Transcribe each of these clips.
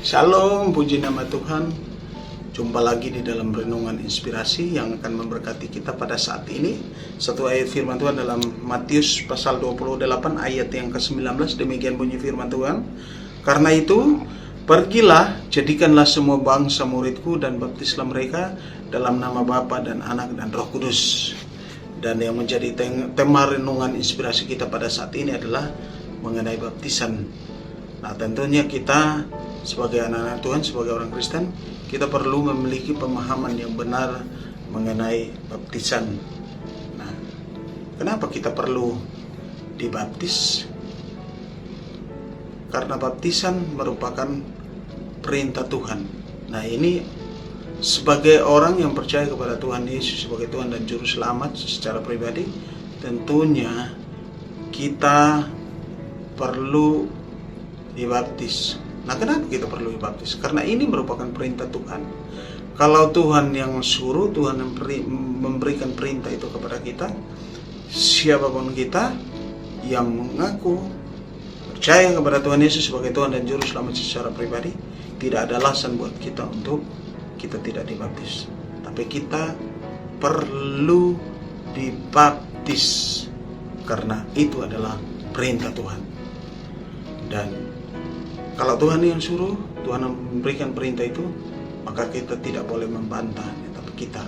Shalom, puji nama Tuhan. Jumpa lagi di dalam renungan inspirasi yang akan memberkati kita pada saat ini. Satu ayat firman Tuhan dalam Matius pasal 28 ayat yang ke-19. Demikian bunyi firman Tuhan. Karena itu, pergilah, jadikanlah semua bangsa muridku dan baptislah mereka dalam nama Bapa dan Anak dan Roh Kudus. Dan yang menjadi tema renungan inspirasi kita pada saat ini adalah mengenai baptisan. Nah, tentunya kita sebagai anak-anak Tuhan, sebagai orang Kristen, kita perlu memiliki pemahaman yang benar mengenai baptisan. Nah, kenapa kita perlu dibaptis? Karena baptisan merupakan perintah Tuhan. Nah, ini sebagai orang yang percaya kepada Tuhan Yesus sebagai Tuhan dan Juru Selamat secara pribadi, tentunya kita perlu dibaptis. Nah, kenapa kita perlu dibaptis? Karena ini merupakan perintah Tuhan. Kalau Tuhan yang suruh, Tuhan yang memberikan perintah itu kepada kita, siapapun kita yang mengaku percaya kepada Tuhan Yesus sebagai Tuhan dan Juru Selamat secara pribadi, tidak ada alasan buat kita untuk kita tidak dibaptis. Tapi kita perlu dibaptis karena itu adalah perintah Tuhan. Dan kalau Tuhan yang suruh, Tuhan memberikan perintah itu, maka kita tidak boleh membantahnya, tapi kita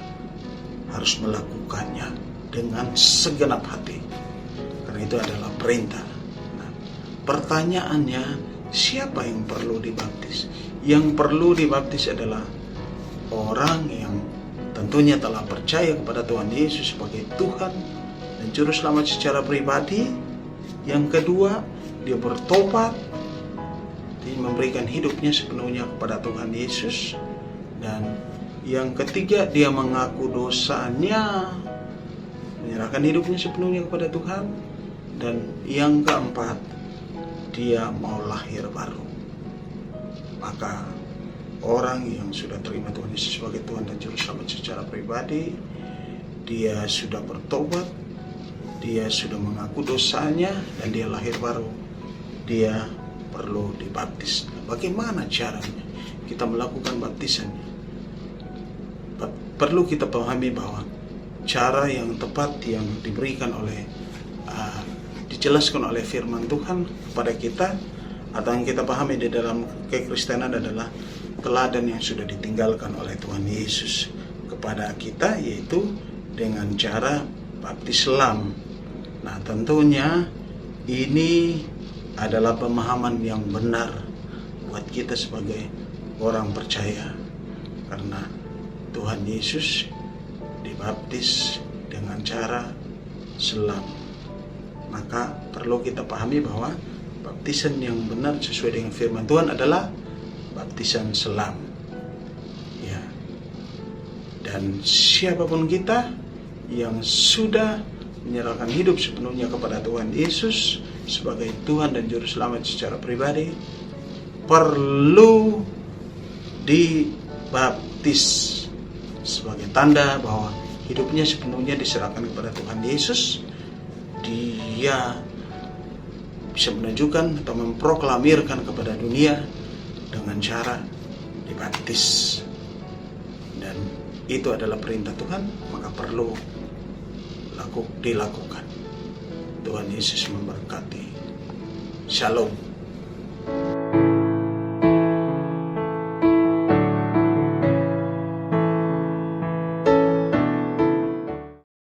harus melakukannya dengan segenap hati. Karena itu adalah perintah. Nah, pertanyaannya, siapa yang perlu dibaptis? Yang perlu dibaptis adalah orang yang tentunya telah percaya kepada Tuhan Yesus sebagai Tuhan dan Juru Selamat secara pribadi. Yang kedua, dia bertobat, memberikan hidupnya sepenuhnya kepada Tuhan Yesus. Dan yang ketiga, dia mengaku dosanya, menyerahkan hidupnya sepenuhnya kepada Tuhan. Dan yang keempat, dia mau lahir baru. Maka orang yang sudah terima Tuhan Yesus sebagai Tuhan dan Juru Selamat secara pribadi, dia sudah bertobat, dia sudah mengaku dosanya, dan dia lahir baru. Dia perlu dibaptis. Bagaimana caranya kita melakukan baptisan? Perlu kita pahami bahwa cara yang tepat yang diberikan oleh dijelaskan oleh firman Tuhan kepada kita, atau yang kita pahami di dalam kekristenan adalah teladan yang sudah ditinggalkan oleh Tuhan Yesus kepada kita, yaitu dengan cara baptis selam. Nah, tentunya ini adalah pemahaman yang benar buat kita sebagai orang percaya, karena Tuhan Yesus dibaptis dengan cara selam. Maka perlu kita pahami bahwa baptisan yang benar sesuai dengan firman Tuhan adalah baptisan selam. Ya. Dan siapapun kita yang sudah menyerahkan hidup sepenuhnya kepada Tuhan Yesus sebagai Tuhan dan Juru Selamat secara pribadi, perlu dibaptis sebagai tanda bahwa hidupnya sepenuhnya diserahkan kepada Tuhan Yesus. Dia bisa menunjukkan atau memproklamirkan kepada dunia dengan cara dibaptis. Dan itu adalah perintah Tuhan, maka perlu dilakukan. Tuhan Yesus memberkati. Shalom.